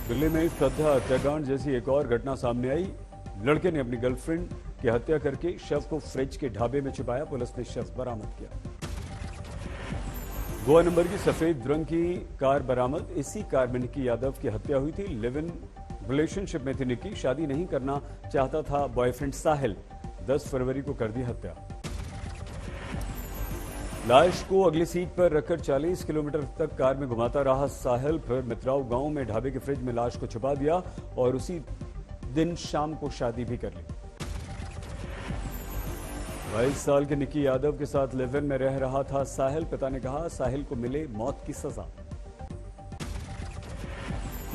दिल्ली में श्रद्धा हत्याकांड जैसी एक और घटना सामने आई। लड़के ने अपनी गर्लफ्रेंड की हत्या करके शव को फ्रिज के ढाबे में छिपाया। पुलिस ने शव बरामद किया। गोवा नंबर की सफेद रंग की कार बरामद। इसी कार में निक्की यादव की हत्या हुई थी। लिव इन रिलेशनशिप में थी निक्की। शादी नहीं करना चाहता था बॉयफ्रेंड साहिल। 10 फरवरी को कर दी हत्या। लाश को अगली सीट पर रखकर 40 किलोमीटर तक कार में घुमाता रहा साहिल। फिर मित्राव गांव में ढाबे के फ्रिज में लाश को छुपा दिया और उसी दिन शाम को शादी भी कर ली। 22 साल के निक्की यादव के साथ लिव इन में रह रहा था साहिल। पिता ने कहा साहिल को मिले मौत की सजा।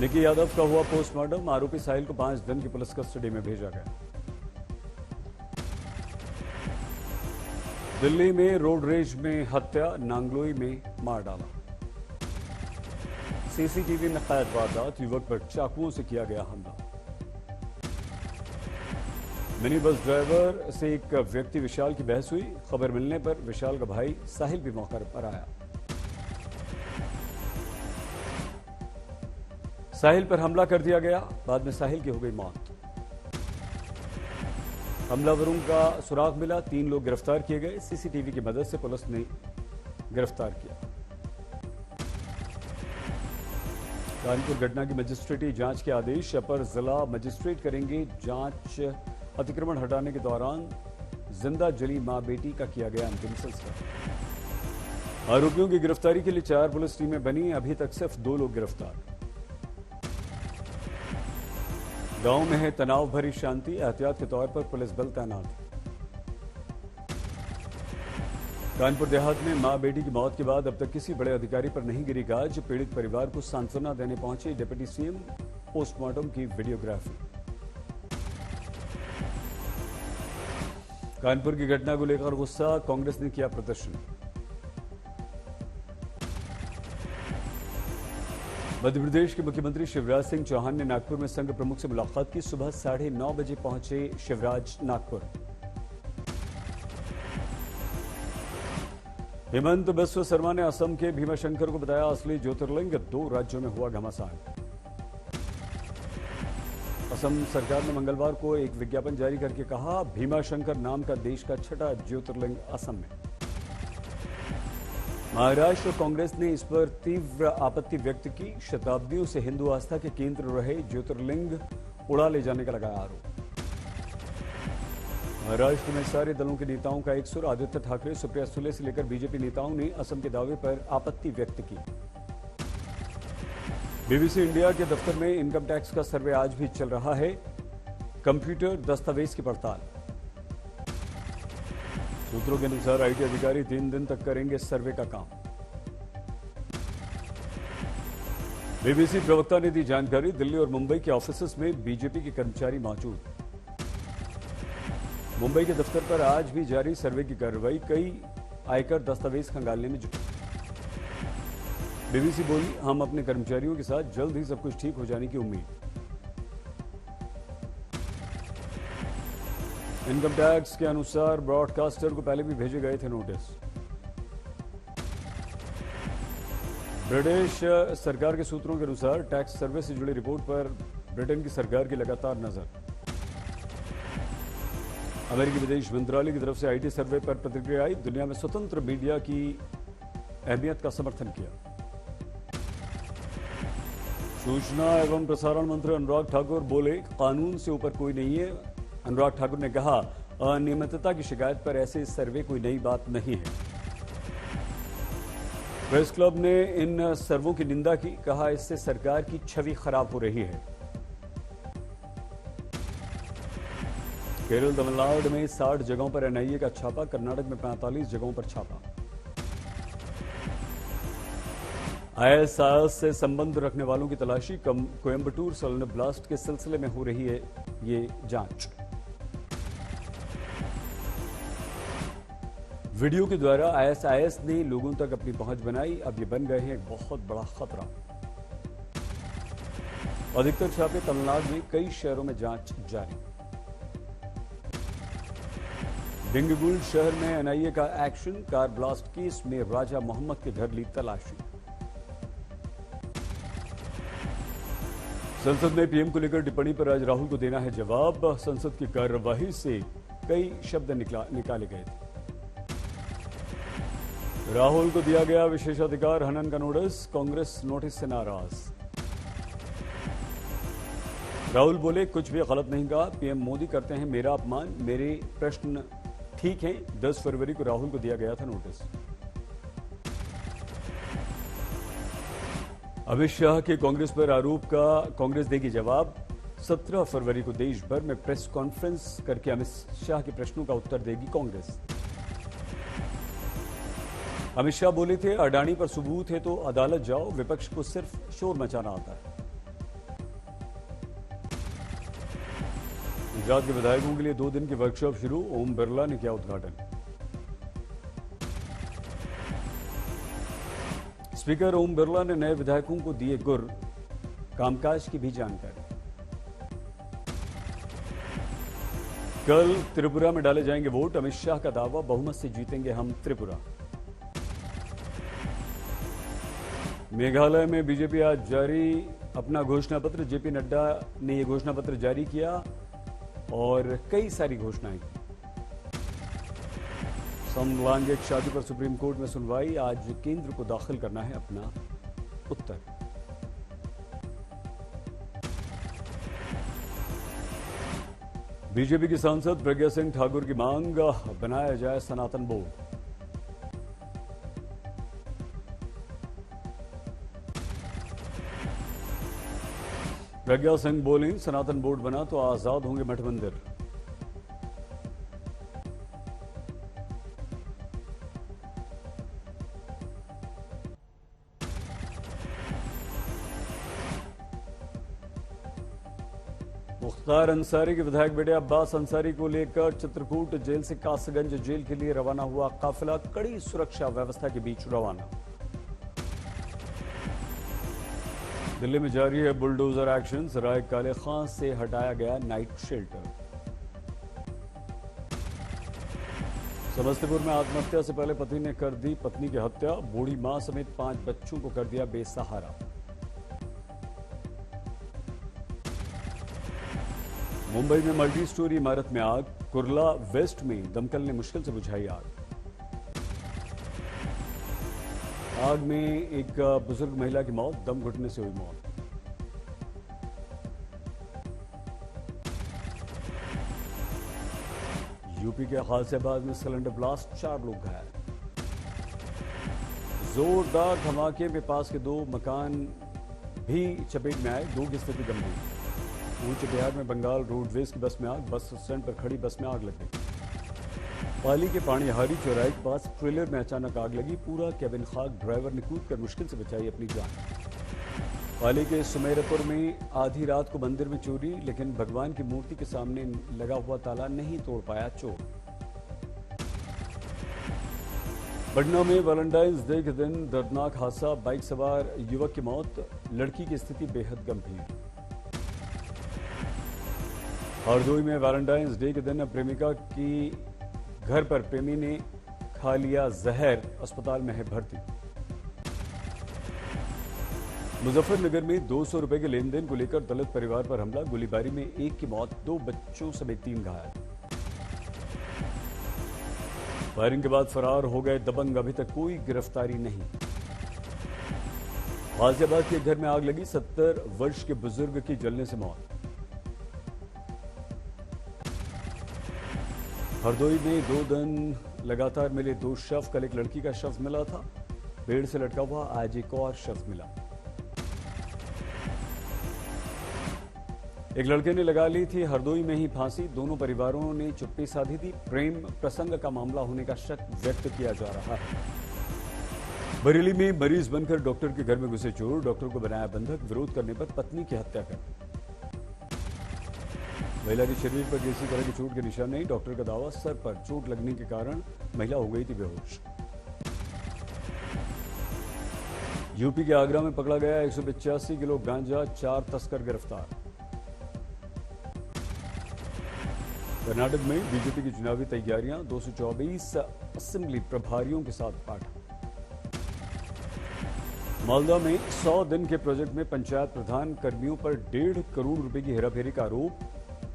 निक्की यादव का हुआ पोस्टमार्टम। आरोपी साहिल को 5 दिन की पुलिस कस्टडी में भेजा गया। दिल्ली में रोड रेज में हत्या। नांगलोई में मार डाला। सीसीटीवी में कैद वारदात। युवक पर चाकुओं से किया गया हमला। मिनी बस ड्राइवर से एक व्यक्ति विशाल की बहस हुई। खबर मिलने पर विशाल का भाई साहिल भी मौके पर आया। साहिल पर हमला कर दिया गया। बाद में साहिल की हो गई मौत। हमलावरों का सुराग मिला। 3 लोग गिरफ्तार किए गए। सीसीटीवी की मदद से पुलिस ने गिरफ्तार किया। कानपुर घटना की मजिस्ट्रेटी जांच के आदेश। अपर जिला मजिस्ट्रेट करेंगे जांच। अतिक्रमण हटाने के दौरान जिंदा जली मां बेटी का किया गया अंतिम संस्कार। आरोपियों की गिरफ्तारी के लिए 4 पुलिस टीमें बनी। अभी तक सिर्फ 2 लोग गिरफ्तार। गांव में है तनाव भरी शांति। एहतियात के तौर पर पुलिस बल तैनात। कानपुर देहात में मां बेटी की मौत के बाद अब तक किसी बड़े अधिकारी पर नहीं गिरी गाज। पीड़ित परिवार को सांत्वना देने पहुंचे डिप्टी सीएम। पोस्टमार्टम की वीडियोग्राफी। कानपुर की घटना को लेकर गुस्सा। कांग्रेस ने किया प्रदर्शन। मध्य प्रदेश के मुख्यमंत्री शिवराज सिंह चौहान ने नागपुर में संघ प्रमुख से मुलाकात की। सुबह 9:30 बजे पहुंचे शिवराज नागपुर। हेमंत बिस्व शर्मा ने असम के भीमाशंकर को बताया असली ज्योतिर्लिंग। 2 राज्यों में हुआ घमासान। असम सरकार ने मंगलवार को एक विज्ञापन जारी करके कहा भीमाशंकर नाम का देश का 6ठा ज्योतिर्लिंग असम में। महाराष्ट्र कांग्रेस ने इस पर तीव्र आपत्ति व्यक्त की। शताब्दियों से हिंदू आस्था के केंद्र रहे ज्योतिर्लिंग उड़ा ले जाने का लगाया आरोप। महाराष्ट्र में सारे दलों के नेताओं का एक सुर। आदित्य ठाकरे, सुप्रिया सुले से लेकर बीजेपी नेताओं ने असम के दावे पर आपत्ति व्यक्त की। बीबीसी इंडिया के दफ्तर में इनकम टैक्स का सर्वे आज भी चल रहा है। कंप्यूटर दस्तावेज की पड़ताल। सूत्रों के अनुसार आईटी अधिकारी 3 दिन तक करेंगे सर्वे का काम। बीबीसी प्रवक्ता ने दी जानकारी। दिल्ली और मुंबई के ऑफिसेस में बीजेपी के कर्मचारी मौजूद। मुंबई के दफ्तर पर आज भी जारी सर्वे की कार्रवाई। कई आयकर दस्तावेज खंगालने में जुटे। बीबीसी बोली हम अपने कर्मचारियों के साथ जल्द ही सब कुछ ठीक हो जाने की उम्मीद। इनकम टैक्स के अनुसार ब्रॉडकास्टर को पहले भी भेजे गए थे नोटिस। ब्रिटिश सरकार के सूत्रों के अनुसार टैक्स सर्वे से जुड़ी रिपोर्ट पर ब्रिटेन की सरकार की लगातार नजर। अमेरिकी विदेश मंत्रालय की तरफ से आईटी सर्वे पर प्रतिक्रिया आई। दुनिया में स्वतंत्र मीडिया की अहमियत का समर्थन किया। सूचना एवं प्रसारण मंत्री अनुराग ठाकुर बोले कानून से ऊपर कोई नहीं है। अनुराग ठाकुर ने कहा अनियमितता की शिकायत पर ऐसे सर्वे कोई नई बात नहीं है। प्रेस क्लब ने इन सर्वों की निंदा की। कहा इससे सरकार की छवि खराब हो रही है। केरल तमिलनाडु में 60 जगहों पर एनआईए का छापा। कर्नाटक में 45 जगहों पर छापा। आईएसआईएस से संबंध रखने वालों की तलाशी। कोयंबटूर सिलेंडर ब्लास्ट के सिलसिले में हो रही है ये जांच। वीडियो के द्वारा आईएसआईएस ने लोगों तक अपनी पहुंच बनाई। अब ये बन गए हैं एक बहुत बड़ा खतरा। अधिकतर छापे तमिलनाडु में। कई शहरों में जांच जारी। डिंगीगुल शहर में एनआईए का एक्शन। कार ब्लास्ट केस में राजा मोहम्मद के घर ली तलाशी। संसद में पीएम को लेकर टिप्पणी पर आज राहुल को देना है जवाब। संसद की कार्यवाही से कई शब्द निकाले गए थे। राहुल को दिया गया विशेषाधिकार हनन का नोटिस, कांग्रेस नोटिस से नाराज। राहुल बोले कुछ भी गलत नहीं कहा, पीएम मोदी करते हैं मेरा अपमान, मेरे प्रश्न ठीक हैं। 10 फरवरी को राहुल को दिया गया था नोटिस। अमित शाह के कांग्रेस पर आरोप का कांग्रेस देगी जवाब। 17 फरवरी को देश भर में प्रेस कॉन्फ्रेंस करके अमित शाह के प्रश्नों का उत्तर देगी कांग्रेस। अमित शाह बोले थे अडानी पर सबूत है तो अदालत जाओ, विपक्ष को सिर्फ शोर मचाना आता है। गुजरात के विधायकों के लिए 2 दिन की वर्कशॉप शुरू, ओम बिरला ने किया उद्घाटन। स्पीकर ओम बिरला ने नए विधायकों को दिए गुर, कामकाज की भी जानकारी। कल त्रिपुरा में डाले जाएंगे वोट, अमित शाह का दावा बहुमत से जीतेंगे हम त्रिपुरा। मेघालय में बीजेपी आज जारी अपना घोषणा पत्र, जेपी नड्डा ने यह घोषणा पत्र जारी किया और कई सारी घोषणाएं की। समलैंगिक शादी पर सुप्रीम कोर्ट में सुनवाई, आज केंद्र को दाखिल करना है अपना उत्तर। बीजेपी की सांसद प्रज्ञा सिंह ठाकुर की मांग, बनाया जाए सनातन बोर्ड। प्रज्ञा सिंह बोली सनातन बोर्ड बना तो आजाद होंगे मठ मंदिर। मुख्तार अंसारी के विधायक बेटे अब्बास अंसारी को लेकर चित्रकूट जेल से कासगंज जेल के लिए रवाना हुआ काफिला, कड़ी सुरक्षा व्यवस्था के बीच रवाना। दिल्ली में जारी है बुलडोजर एक्शन, सराय काले खां से हटाया गया नाइट शेल्टर। समस्तीपुर में आत्महत्या से पहले पति ने कर दी पत्नी की हत्या, बूढ़ी मां समेत 5 बच्चों को कर दिया बेसहारा। मुंबई में मल्टी स्टोरी इमारत में आग, कुर्ला वेस्ट में दमकल ने मुश्किल से बुझाई आग। आग में एक बुजुर्ग महिला की मौत, दम घुटने से हुई मौत। यूपी के गाजियाबाद में सिलेंडर ब्लास्ट, 4 लोग घायल। जोरदार धमाके में पास के 2 मकान भी चपेट में आए, 2 की स्थिति गंभीर। ऊंचे बिहार में बंगाल रोडवेज की बस में आग, बस स्टैंड पर खड़ी बस में आग लग गई। पाली के पाणीहारी चौराहे के पास ट्रेलर में अचानक आग लगी, पूरा केबिन खाक, ड्राइवर ने कूदकर मुश्किल से बचाई अपनी जान। पाली के सुमेरपुर में आधी रात को मंदिर में चोरी, लेकिन भगवान की मूर्ति के सामने लगा हुआ ताला नहीं तोड़ पाया चोर। पटना में वैलेंटाइंस डे के दिन दर्दनाक हादसा, बाइक सवार युवक की मौत, लड़की की स्थिति बेहद गंभीर। हरदोई में वैलेंटाइंस डे के दिन प्रेमिका की घर पर प्रेमी ने खा लिया जहर, अस्पताल में है भर्ती। मुजफ्फरनगर में 200 रुपए के लेन देन को लेकर दलित परिवार पर हमला, गोलीबारी में 1 की मौत, 2 बच्चों समेत 3 घायल। फायरिंग के बाद फरार हो गए दबंग, अभी तक कोई गिरफ्तारी नहीं। गाजियाबाद के घर में आग लगी, 70 वर्ष के बुजुर्ग की जलने से मौत। हरदोई में 2 दिन लगातार मिले 2 शव, कल एक लड़की का शव मिला था, पेड़ से लटका हुआ, आज एक और शव मिला। एक लड़के ने लगा ली थी हरदोई में ही फांसी, दोनों परिवारों ने चुप्पी साधी थी, प्रेम प्रसंग का मामला होने का शक व्यक्त किया जा रहा है। बरेली में मरीज बनकर डॉक्टर के घर में घुसे चोर, डॉक्टर को बनाया बंधक, विरोध करने पर पत्नी की हत्या कर दी। महिला के शरीर पर किसी तरह की चोट के निशान नहीं, डॉक्टर का दावा सर पर चोट लगने के कारण महिला हो गई थी बेहोश। यूपी के आगरा में पकड़ा गया 185 किलो गांजा, 4 तस्कर गिरफ्तार। कर्नाटक में बीजेपी की चुनावी तैयारियां, 224 असेंबली प्रभारियों के साथ पाठ। मालदा में 100 दिन के प्रोजेक्ट में पंचायत प्रधान कर्मियों पर 1.5 करोड़ रुपए की हेराफेरी का आरोप,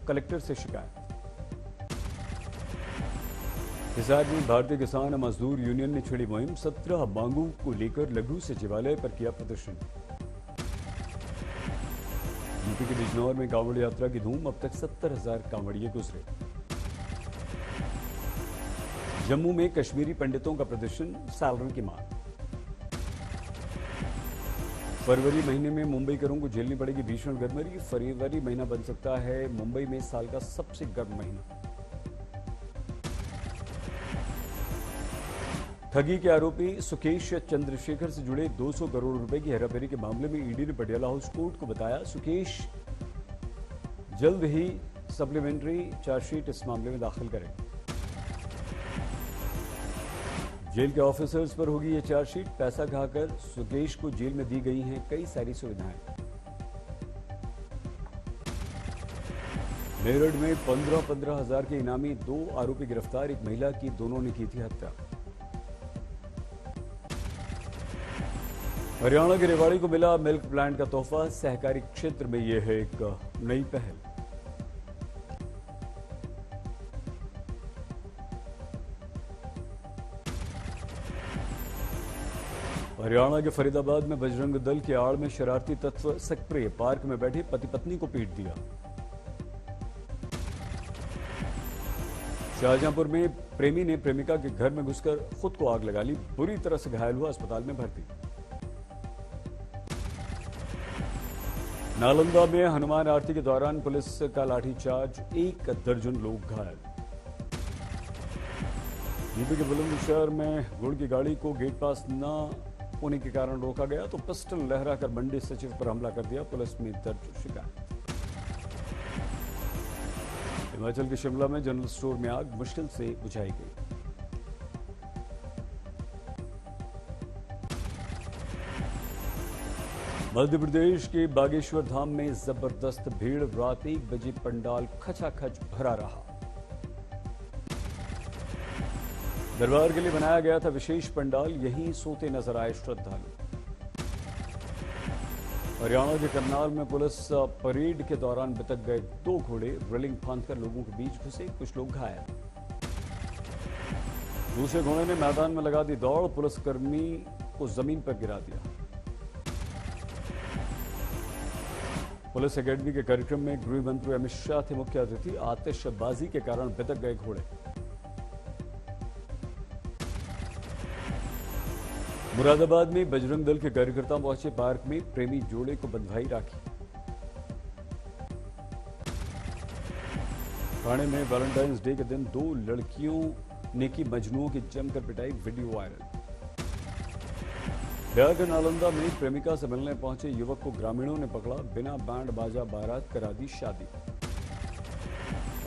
कलेक्टर से शिकायत। हिसार में भारतीय किसान मजदूर यूनियन ने छेड़ी मुहिम, 17 मांगों को लेकर लघु सचिवालय पर किया प्रदर्शन। यूपी के बिजनौर में कांवड़ यात्रा की धूम, अब तक 70,000 कांवड़िए गुजरे। जम्मू में कश्मीरी पंडितों का प्रदर्शन, सैलरी की मांग। फरवरी महीने में मुंबईकरों को झेलनी पड़ेगी भीषण गर्मी, फरवरी महीना बन सकता है मुंबई में साल का सबसे गर्म महीना। ठगी के आरोपी सुकेश चंद्रशेखर से जुड़े 200 करोड़ रुपए की हेराफेरी के मामले में ईडी ने पटियाला हाउस कोर्ट को बताया, सुकेश जल्द ही सप्लीमेंट्री चार्जशीट इस मामले में दाखिल करेंगे। जेल के ऑफिसर्स पर होगी ये चार्जशीट, पैसा खाकर सुकेश को जेल में दी गई हैं कई सारी सुविधाएं। मेरठ में 15-15 हजार के इनामी 2 आरोपी गिरफ्तार, एक महिला की दोनों ने की थी हत्या। हरियाणा के रेवाड़ी को मिला मिल्क प्लांट का तोहफा, सहकारी क्षेत्र में यह है एक नई पहल। हरियाणा के फरीदाबाद में बजरंग दल की आड़ में शरारती तत्व सक्रिय, पार्क में बैठे पति पत्नी को पीट दिया। शाहजहांपुर में प्रेमी ने प्रेमिका के घर में घुसकर खुद को आग लगा ली, बुरी तरह से घायल हुआ, अस्पताल में भर्ती। नालंदा में हनुमान आरती के दौरान पुलिस का लाठीचार्ज, 1 दर्जन लोग घायल। यूपी के बुलंदशहर में गुड़ की गाड़ी को गेट पास न होने के कारण रोका गया तो पिस्टल लहराकर मंडी सचिव पर हमला कर दिया, पुलिस में दर्ज शिकायत। हिमाचल के शिमला में जनरल स्टोर में आग मुश्किल से बुझाई गई। मध्य प्रदेश के बागेश्वर धाम में जबरदस्त भीड़, रात 1 बजे पंडाल खचाखच भरा रहा। दरबार के लिए बनाया गया था विशेष पंडाल, यहीं सोते नजर आए श्रद्धालु। हरियाणा के करनाल में पुलिस परेड के दौरान बितक गए 2 घोड़े, रेलिंग फांदकर लोगों के बीच घुसे, कुछ लोग घायल। दूसरे घोड़े ने मैदान में लगा दी दौड़, पुलिसकर्मी को जमीन पर गिरा दिया। पुलिस एकेडमी के कार्यक्रम में गृह मंत्री अमित शाह थे मुख्य अतिथि, आतिशबाजी के कारण बितक गए घोड़े। मुरादाबाद में बजरंग दल के कार्यकर्ता पहुंचे पार्क में, प्रेमी जोड़े को बंधवाई राखी। ठाणे में वैलेंटाइंस डे के दिन 2 लड़कियों ने की मजनुओं की जमकर पिटाई, वीडियो वायरल। बिहार के नालंदा में प्रेमिका से मिलने पहुंचे युवक को ग्रामीणों ने पकड़ा, बिना बैंड बाजा बारात करा दी शादी।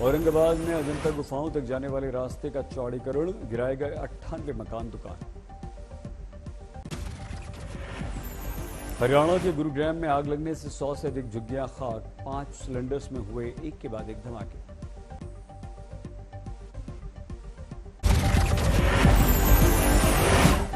औरंगाबाद में अजंता गुफाओं तक जाने वाले रास्ते का चौड़ीकरण, गिराए गए 98 मकान दुकान। हरियाणा के गुरुग्राम में आग लगने से 100 से अधिक झुग्गियां खाक, 5 सिलेंडर्स में हुए एक के बाद एक धमाके।